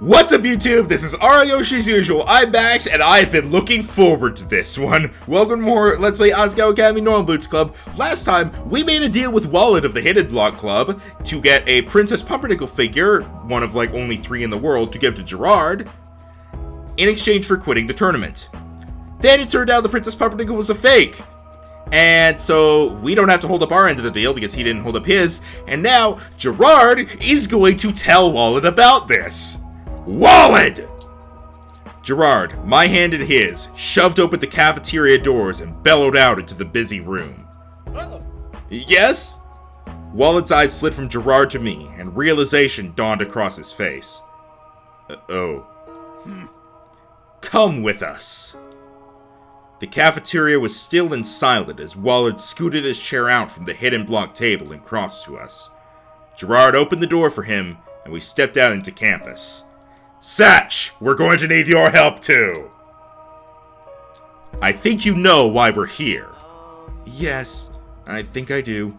What's up, YouTube? This is Ariyoshi as usual. I'm Max, and I've been looking forward to this one. Welcome to more Let's Play Asagao Academy Normal Boots Club. Last time, we made a deal with Wallet of the Hidden Block Club to get a Princess Pumpernickel figure, one of like only 3 in the world, to give to Jirard, in exchange for quitting the tournament. Then it turned out the Princess Pumpernickel was a fake. And so we don't have to hold up our end of the deal because he didn't hold up his, and now Jirard is going to tell Wallet about this. Wallet! Jirard, my hand in his, shoved open the cafeteria doors and bellowed out into the busy room. Yes? Wallet's eyes slid from Jirard to me, and realization dawned across his face. Come with us. The cafeteria was still and silent as Wallet scooted his chair out from the hidden block table and crossed to us. Jirard opened the door for him, and we stepped out into campus. Satch, we're going to need your help too. I think you know why we're here. Yes, I think I do.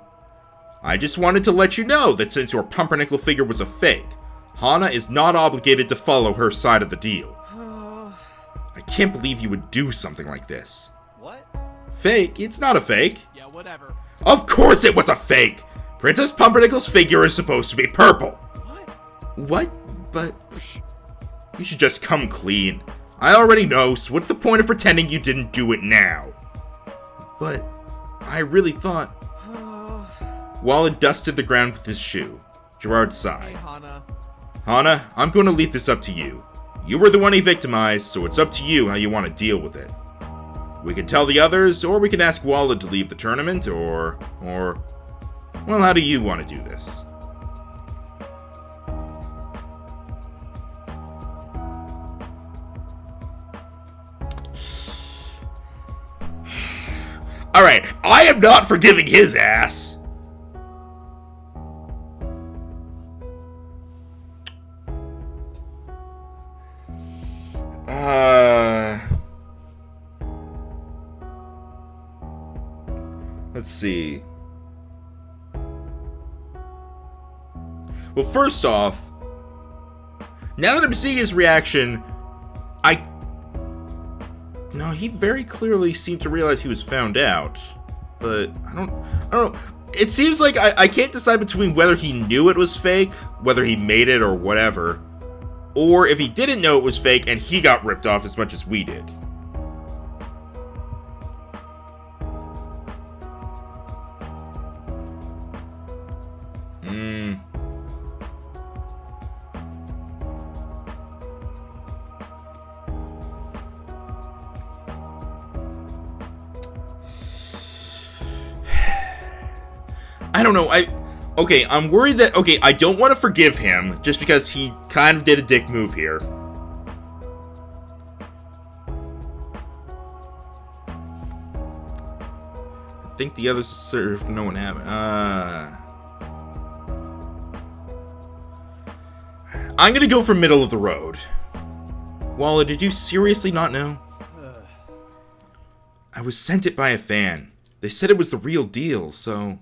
I just wanted to let you know that since your Pumpernickel figure was a fake, Hana is not obligated to follow her side of the deal. I can't believe you would do something like this. What? Fake? It's not a fake. Yeah, whatever. Of course it was a fake! Princess Pumpernickel's figure is supposed to be purple. What? But... you should just come clean. I already know, so what's the point of pretending you didn't do it now? But I really thought... Wallet dusted the ground with his shoe. Jirard sighed. Hey, Hana. Hana, I'm going to leave this up to you. You were the one he victimized, so it's up to you how you want to deal with it. We can tell the others, or we can ask Wallet to leave the tournament, or... well, how do you want to do this? Alright, I am not forgiving his ass! Let's see. Well, first off, now that I'm seeing his reaction, no, he very clearly seemed to realize he was found out, but I don't know. It seems like I can't decide between whether he knew it was fake, whether he made it or whatever, or if he didn't know it was fake and he got ripped off as much as we did. I don't know, I'm worried that, I don't want to forgive him, just because he kind of did a dick move here. I think the others served, no one haven't. I'm gonna go for middle of the road. Wallet, did you seriously not know? I was sent it by a fan. They said it was the real deal, so...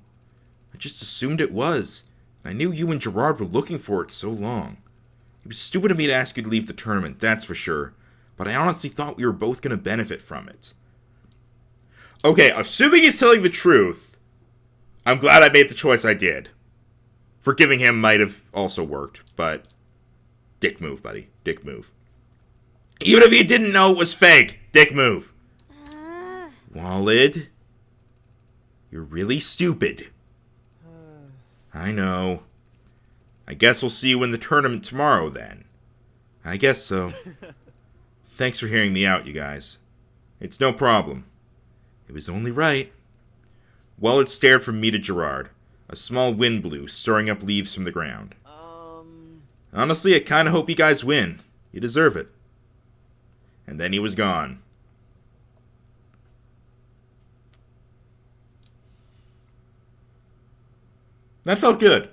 I just assumed it was. I knew you and Jirard were looking for it so long. It was stupid of me to ask you to leave the tournament, that's for sure. But I honestly thought we were both going to benefit from it. Okay, assuming he's telling the truth, I'm glad I made the choice I did. Forgiving him might have also worked, but... dick move, buddy. Dick move. Even if you didn't know it was fake, dick move. Wallet, you're really stupid. I know. I guess we'll see you in the tournament tomorrow, then. I guess so. Thanks for hearing me out, you guys. It's no problem. It was only right. Wallet stared from me to Jirard. A small wind blew, stirring up leaves from the ground. Honestly, I kinda hope you guys win. You deserve it. And then he was gone. That felt good.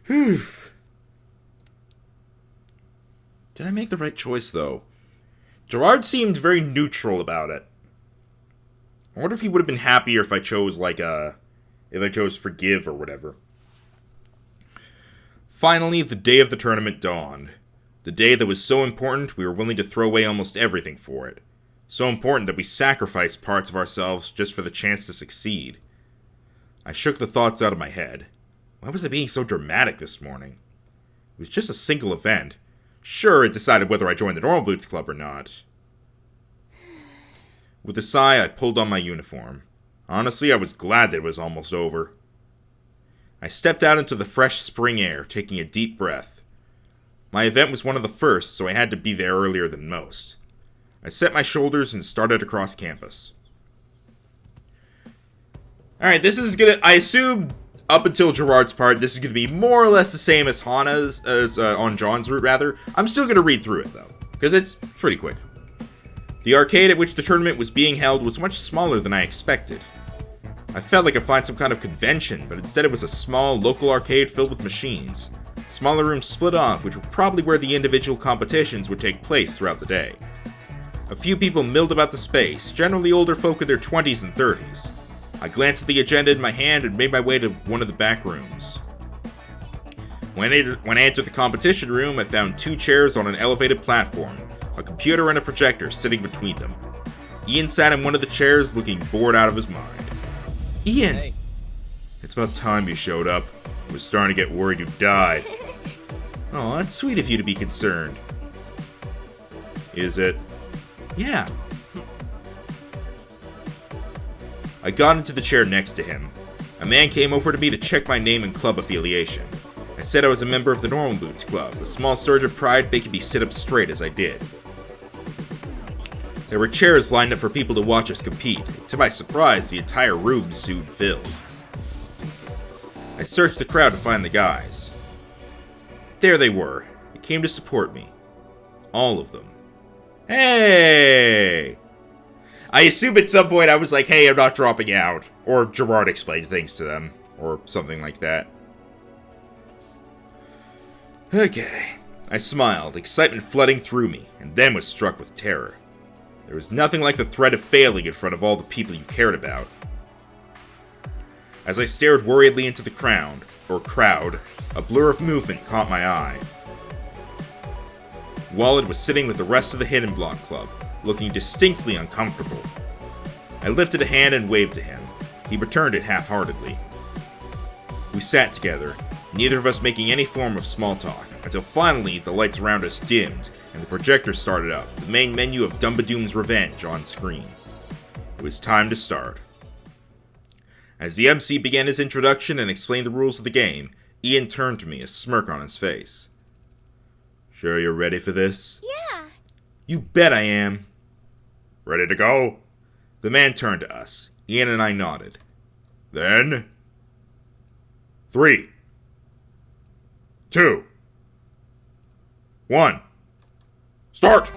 Did I make the right choice, though? Jirard seemed very neutral about it. I wonder if he would have been happier if I chose, like, if I chose forgive or whatever. Finally, the day of the tournament dawned. The day that was so important we were willing to throw away almost everything for it. So important that we sacrificed parts of ourselves just for the chance to succeed. I shook the thoughts out of my head. Why was I being so dramatic this morning? It was just a single event. Sure, it decided whether I joined the Normal Boots Club or not. With a sigh, I pulled on my uniform. Honestly, I was glad that it was almost over. I stepped out into the fresh spring air, taking a deep breath. My event was one of the first, so I had to be there earlier than most. I set my shoulders and started across campus. Alright, this is gonna, I assume, up until Jirard's part, this is gonna be more or less the same as Hana's, on John's route, rather. I'm still gonna read through it, though, because it's pretty quick. The arcade at which the tournament was being held was much smaller than I expected. I felt like I'd find some kind of convention, but instead it was a small, local arcade filled with machines. Smaller rooms split off, which were probably where the individual competitions would take place throughout the day. A few people milled about the space, generally older folk in their 20s and 30s. I glanced at the agenda in my hand and made my way to one of the back rooms. When I entered the competition room, I found 2 chairs on an elevated platform, a computer and a projector sitting between them. Ian sat in one of the chairs, looking bored out of his mind. Ian! Hey. It's about time you showed up. I was starting to get worried you died. Oh, that's sweet of you to be concerned. Is it? Yeah. I got into the chair next to him. A man came over to me to check my name and club affiliation. I said I was a member of the Normal Boots Club, a small surge of pride making me sit up straight as I did. There were chairs lined up for people to watch us compete. To my surprise, the entire room soon filled. I searched the crowd to find the guys. There they were. They came to support me. All of them. Hey! I assume at some point I was like, hey, I'm not dropping out. Or Jirard explained things to them. Or something like that. Okay. I smiled, excitement flooding through me, and then was struck with terror. There was nothing like the threat of failing in front of all the people you cared about. As I stared worriedly into the crowd, a blur of movement caught my eye. Wallet was sitting with the rest of the Hidden Block Club, looking distinctly uncomfortable. I lifted a hand and waved to him. He returned it half-heartedly. We sat together, neither of us making any form of small talk, until finally the lights around us dimmed and the projector started up, the main menu of Dumbadoom's Revenge on screen. It was time to start. As the MC began his introduction and explained the rules of the game, Ian turned to me, a smirk on his face. Sure you're ready for this? Yeah. You bet I am. Ready to go? The man turned to us. Ian and I nodded. Then... 3, 2, 1. Start!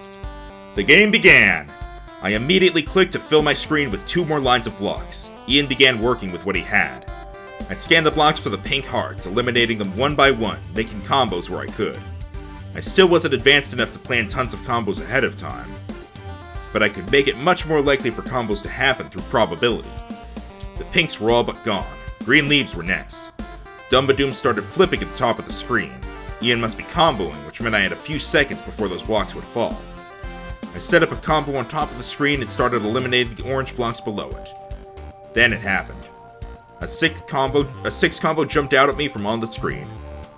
The game began. I immediately clicked to fill my screen with 2 more lines of blocks. Ian began working with what he had. I scanned the blocks for the pink hearts, eliminating them one by one, making combos where I could. I still wasn't advanced enough to plan tons of combos ahead of time, but I could make it much more likely for combos to happen through probability. The pinks were all but gone. Green leaves were next. Dumbadoom started flipping at the top of the screen. Ian must be comboing, which meant I had a few seconds before those blocks would fall. I set up a combo on top of the screen and started eliminating the orange blocks below it. Then it happened. A 6 combo jumped out at me from on the screen.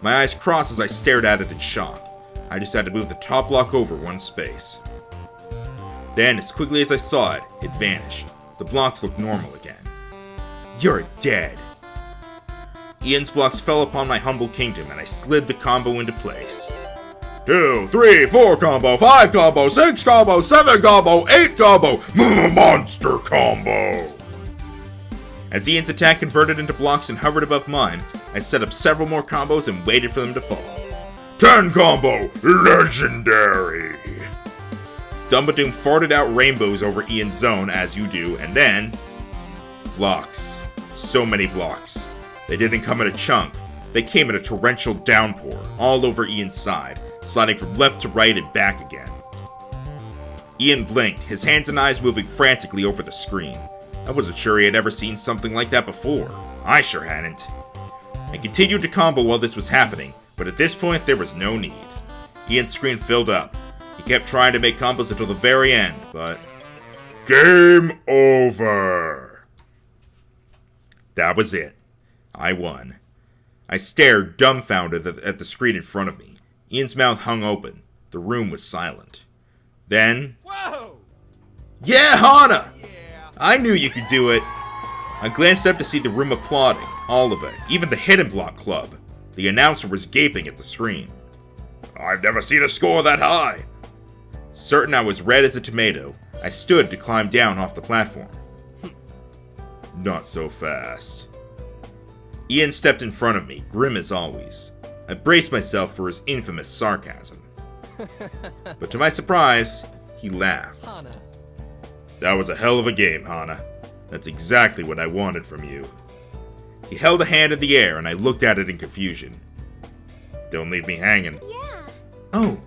My eyes crossed as I stared at it in shock. I just had to move the top block over 1 space. Then, as quickly as I saw it, it vanished. The blocks looked normal again. You're dead. Ian's blocks fell upon my humble kingdom and I slid the combo into place. 2, 3, 4 combo, 5 combo, 6 combo, 7 combo, 8 combo, monster combo! As Ian's attack converted into blocks and hovered above mine, I set up several more combos and waited for them to fall. 10 combo, legendary! Dumbadoom farted out rainbows over Ian's zone, as you do, and then... blocks. So many blocks. They didn't come in a chunk. They came in a torrential downpour, all over Ian's side, sliding from left to right and back again. Ian blinked, his hands and eyes moving frantically over the screen. I wasn't sure he had ever seen something like that before. I sure hadn't. I continued to combo while this was happening, But at this point, there was no need. Ian's screen filled up. He kept trying to make combos until the very end, but... Game over! That was it. I won. I stared, dumbfounded, at the screen in front of me. Ian's mouth hung open. The room was silent. Then... Whoa! Yeah, Hana! Yeah. I knew you could do it! I glanced up to see the room applauding. All of it. Even the Hidden Block Club. The announcer was gaping at the screen. I've never seen a score that high! Certain I was red as a tomato, I stood to climb down off the platform. Not so fast. Ian stepped in front of me, grim as always. I braced myself for his infamous sarcasm. But to my surprise, he laughed. Hana. That was a hell of a game, Hana. That's exactly what I wanted from you. He held a hand in the air and I looked at it in confusion. Don't leave me hanging. Yeah. Oh.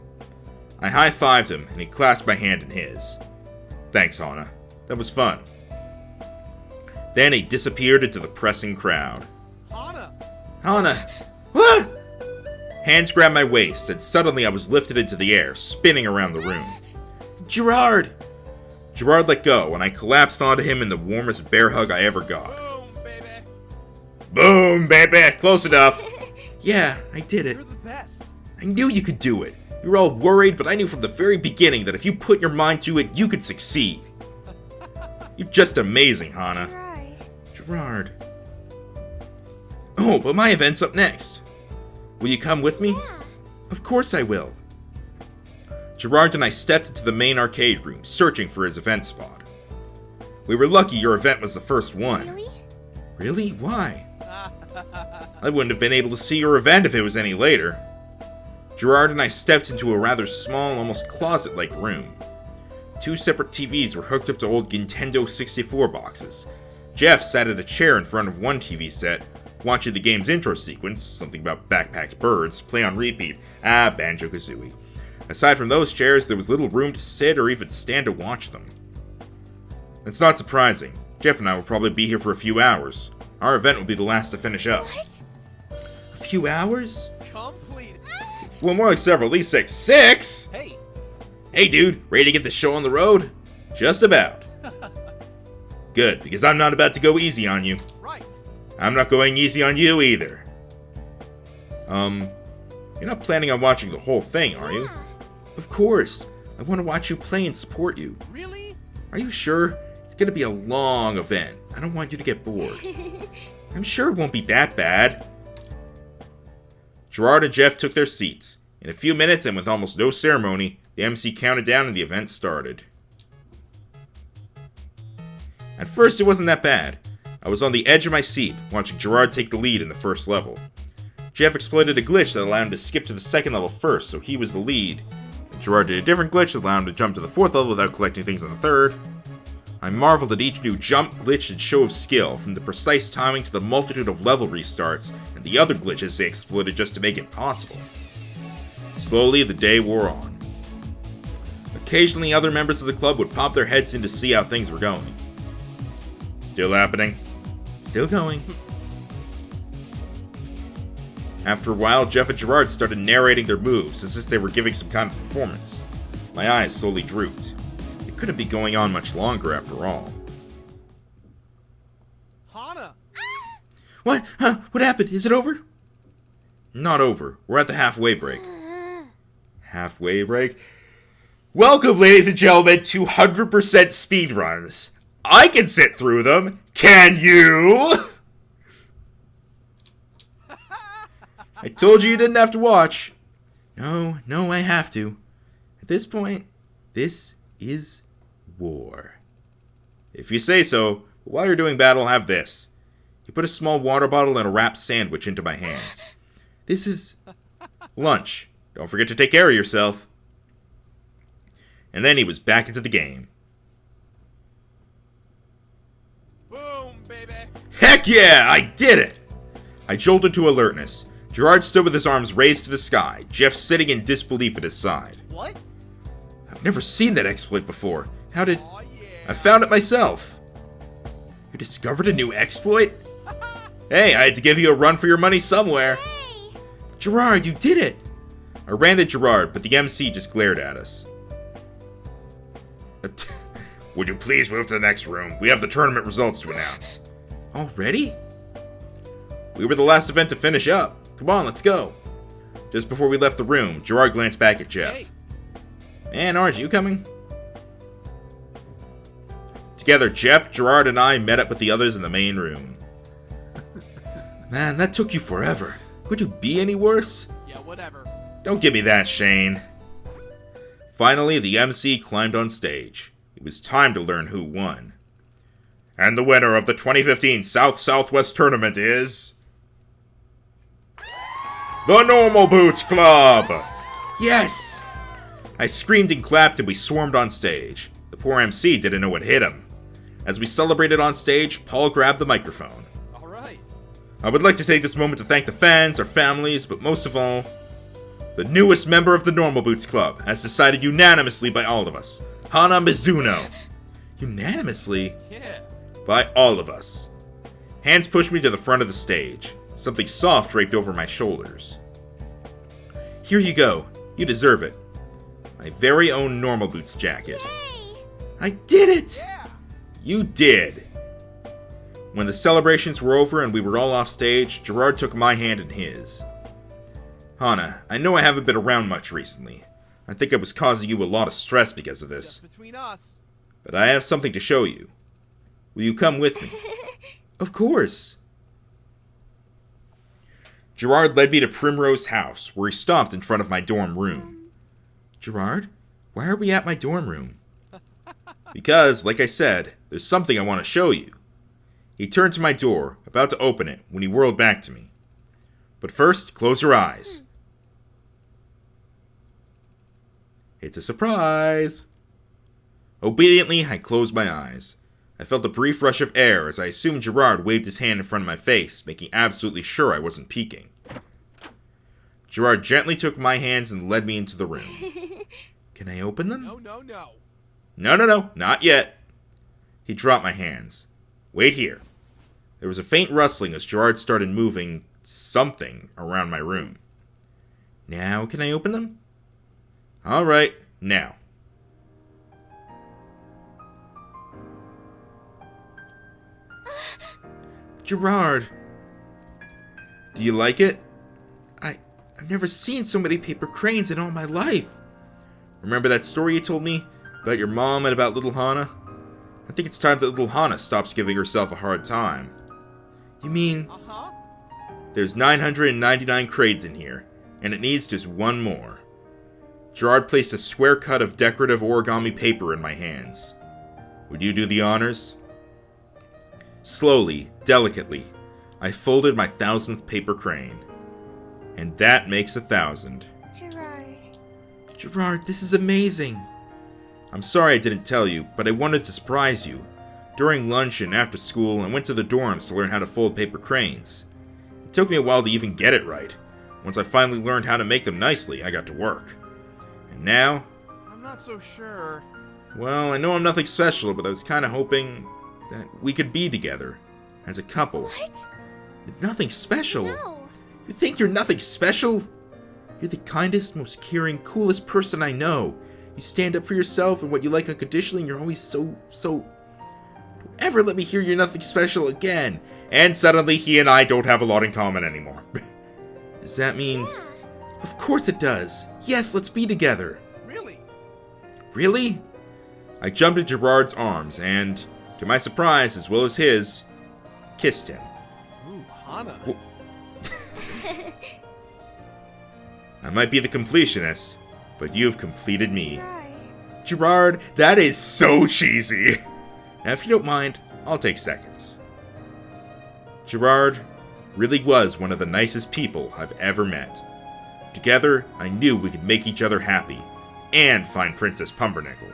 I high-fived him and he clasped my hand in his. Thanks, Hana. That was fun. Then he disappeared into the pressing crowd. Hana. Hana! What? Hands grabbed my waist and suddenly I was lifted into the air, spinning around the room. Jirard! Jirard let go and I collapsed onto him in the warmest bear hug I ever got. Boom, baby. Boom, baby! Close enough! Yeah, I did it. You're the best. I knew you could do it. You were all worried, but I knew from the very beginning that if you put your mind to it, you could succeed. You're just amazing, Hana. Right. Jirard. Oh, but my event's up next. Will you come with me? Yeah. Of course I will. Jirard and I stepped into the main arcade room, searching for his event spot. We were lucky your event was the first one. Really? Really? Why? I wouldn't have been able to see your event if it was any later. Jirard and I stepped into a rather small, almost closet-like room. 2 separate TVs were hooked up to old Nintendo 64 boxes. Jeff sat at a chair in front of one TV set, watching the game's intro sequence, something about backpacked birds, play on repeat. Banjo-Kazooie. Aside from those chairs, there was little room to sit or even stand to watch them. It's not surprising. Jeff and I will probably be here for a few hours. Our event will be the last to finish up. What? A few hours? Complete. Well, more like several, at least 6. 6?! Hey. Hey dude, ready to get the show on the road? Just about. Good, because I'm not about to go easy on you. Right. I'm not going easy on you either. You're not planning on watching the whole thing, are you? Yeah. Of course. I want to watch you play and support you. Really? Are you sure? It's gonna be a long event. I don't want you to get bored. I'm sure it won't be that bad. Jirard and Jeff took their seats. In a few minutes and with almost no ceremony, the MC counted down and the event started. At first, it wasn't that bad. I was on the edge of my seat, watching Jirard take the lead in the first level. Jeff exploited a glitch that allowed him to skip to the second level first, so he was the lead. And Jirard did a different glitch that allowed him to jump to the fourth level without collecting things on the third. I marveled at each new jump, glitch, and show of skill, from the precise timing to the multitude of level restarts, and the other glitches they exploited just to make it possible. Slowly, the day wore on. Occasionally, other members of the club would pop their heads in to see how things were going. Still happening. Still going. After a while, Jeff and Jirard started narrating their moves as if they were giving some kind of performance. My eyes slowly drooped. It couldn't be going on much longer after all. Hana. What? Huh? What happened? Is it over? Not over. We're at the halfway break. Halfway break? Welcome, ladies and gentlemen, to 100% speedruns. I can sit through them. Can you? I told you didn't have to watch. No, I have to. At this point, this is war. If you say so, while you're doing battle, have this. He put a small water bottle and a wrapped sandwich into my hands. This is lunch. Don't forget to take care of yourself. And then he was back into the game. Boom, baby. Heck yeah, I did it! I jolted to alertness. Jirard stood with his arms raised to the sky, Jeff sitting in disbelief at his side. What? I've never seen that exploit before. How did... Oh, yeah. I found it myself. You discovered a new exploit? Hey, I had to give you a run for your money somewhere. Hey. Jirard, you did it! I ran to Jirard, but the MC just glared at us. Would you please move to the next room? We have the tournament results to announce. Already? We were the last event to finish up. Come on, let's go. Just before we left the room, Jirard glanced back at Jeff. Hey. Man, aren't you coming? Together, Jeff, Jirard, and I met up with the others in the main room. Man, that took you forever. Could you be any worse? Yeah, whatever. Don't give me that, Shane. Finally, the MC climbed on stage. It was time to learn who won. And the winner of the 2015 South-Southwest Tournament is... the Normal Boots Club! Yes! I screamed and clapped and we swarmed on stage. The poor MC didn't know what hit him. As we celebrated on stage, Paul grabbed the microphone. All right. I would like to take this moment to thank the fans, our families, but most of all, the newest member of the Normal Boots Club, as decided unanimously by all of us, Hana Mizuno. Unanimously? Yeah. By all of us. Hands pushed me to the front of the stage. Something soft draped over my shoulders. Here you go. You deserve it. My very own Normal Boots jacket. Yay! I did it! Yeah. You did! When the celebrations were over and we were all off stage, Jirard took my hand in his. Hana, I know I haven't been around much recently. I think I was causing you a lot of stress because of this. Just between us. But I have something to show you. Will you come with me? Of course! Jirard led me to Primrose House, where he stopped in front of my dorm room. Jirard, why are we at my dorm room? Because, like I said, there's something I want to show you. He turned to my door, about to open it, when he whirled back to me. But first, close your eyes. It's a surprise. Obediently, I closed my eyes. I felt a brief rush of air as I assumed Jirard waved his hand in front of my face, making absolutely sure I wasn't peeking. Jirard gently took my hands and led me into the room. Can I open them? No. No, not yet. He dropped my hands. Wait here. There was a faint rustling as Jirard started moving something around my room. Now can I open them? All right, now. Jirard, do you like it? I've never seen so many paper cranes in all my life. Remember that story you told me about your mom and about little Hana? I think it's time that little Hana stops giving herself a hard time. You mean... Uh-huh. There's 999 cranes in here, and it needs just one more. Jirard placed a square cut of decorative origami paper in my hands. Would you do the honors? Slowly, delicately, I folded my 1,000th paper crane. And that makes 1,000. Jirard, this is amazing. I'm sorry I didn't tell you, but I wanted to surprise you. During lunch and after school, I went to the dorms to learn how to fold paper cranes. It took me a while to even get it right. Once I finally learned how to make them nicely, I got to work. And now... I'm not so sure. Well, I know I'm nothing special, but I was kind of hoping that we could be together. As a couple. What? Nothing special? No. You think you're nothing special? You're the kindest, most caring, coolest person I know. You stand up for yourself and what you like unconditionally, and you're always so... Don't ever let me hear you're nothing special again. And suddenly he and I don't have a lot in common anymore. Does that mean... Yeah. Of course it does. Yes, let's be together. Really? Really? I jumped into Jirard's arms and, to my surprise as well as his, kissed him. Ooh, Hana. Wh- I might be the completionist, but you've completed me. Right. Jirard, that is so cheesy. Now, if you don't mind, I'll take seconds. Jirard really was one of the nicest people I've ever met. Together, I knew we could make each other happy and find Princess Pumpernickel.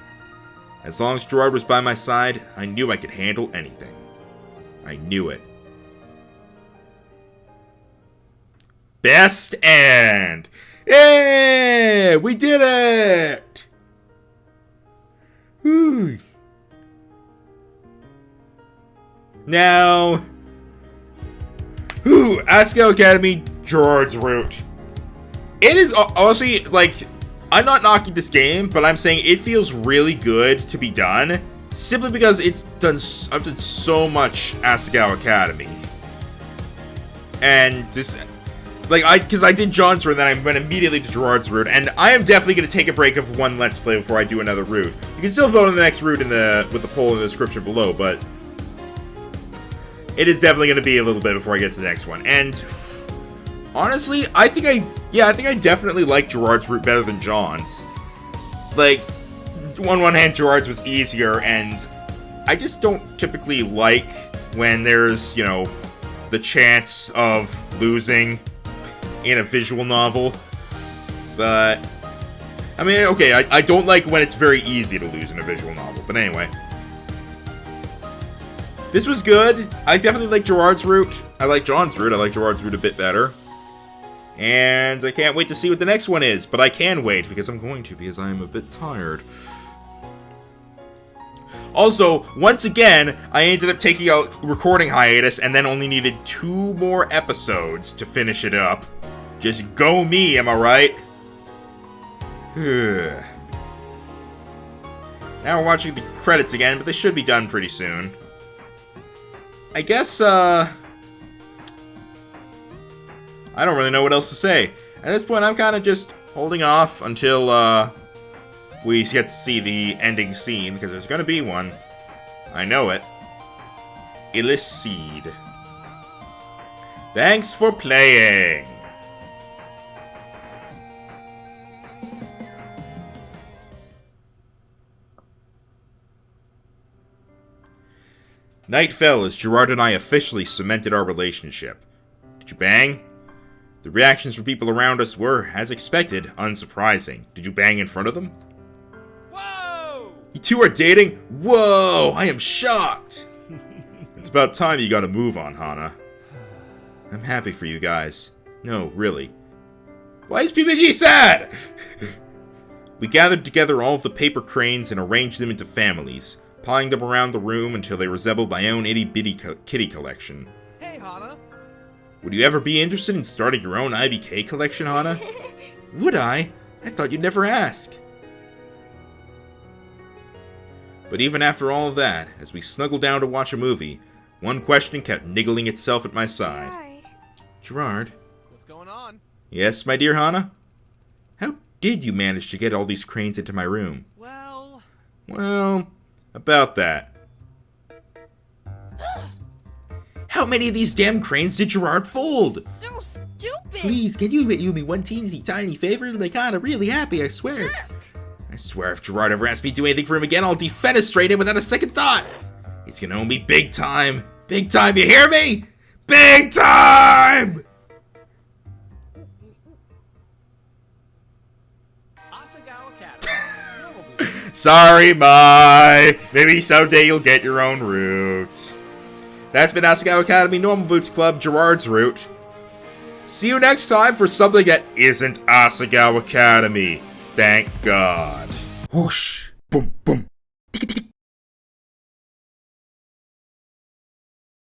As long as Jirard was by my side, I knew I could handle anything. I knew it. Best end! Yeah! We did it! Whew. Now... Asagao Academy, Jirard's route. It is honestly, like, I'm not knocking this game, but I'm saying it feels really good to be done, simply because I've done so much Asagao Academy. And just, like, because I did John's route, and then I went immediately to Jirard's route, and I am definitely going to take a break of one Let's Play before I do another route. You can still vote on the next route with the poll in the description below, but it is definitely going to be a little bit before I get to the next one. And honestly, I think I definitely like Jirard's route better than John's. Like, on one hand, Jirard's was easier, and I just don't typically like when there's, you know, the chance of losing in a visual novel. But, I mean, okay, I don't like when it's very easy to lose in a visual novel, but anyway. This was good. I definitely like Jirard's route. I like John's route. I like Jirard's route a bit better. And I can't wait to see what the next one is, but I can wait, because I'm going to, because I'm a bit tired. Also, once again, I ended up taking a recording hiatus and then only needed 2 more episodes to finish it up. Just go me, am I right? Now we're watching the credits again, but they should be done pretty soon. I guess, I don't really know what else to say. At this point, I'm kind of just holding off until, we get to see the ending scene, because there's going to be one. I know it. Illicid. Thanks for playing! Night fell as Jirard and I officially cemented our relationship. Did you bang? The reactions from people around us were, as expected, unsurprising. Did you bang in front of them? Whoa! You two are dating? Whoa! I am shocked! It's about time you got a move on, Hana. I'm happy for you guys. No, really. Why is PPG sad? We gathered together all of the paper cranes and arranged them into families, piling them around the room until they resembled my own itty-bitty kitty collection. Hey, Hana. Would you ever be interested in starting your own IBK collection, Hana? Would I? I thought you'd never ask. But even after all of that, as we snuggled down to watch a movie, one question kept niggling itself at my side. Jirard? What's going on? Yes, my dear Hana? How did you manage to get all these cranes into my room? Well, about that. How many of these damn cranes did Jirard fold? So stupid! Please, can you do me one teensy tiny favor? Like, kinda really happy, I swear. I swear if Jirard ever asks me to do anything for him again, I'll defenestrate him without a second thought. He's gonna owe me big time. Big time, you hear me? Big time! Asagao Academy. Sorry, Mai. Maybe someday you'll get your own route. That's been Asagao Academy Normal Boots Club, Jirard's route. See you next time for something that isn't Asagao Academy. Thank God. Whoosh.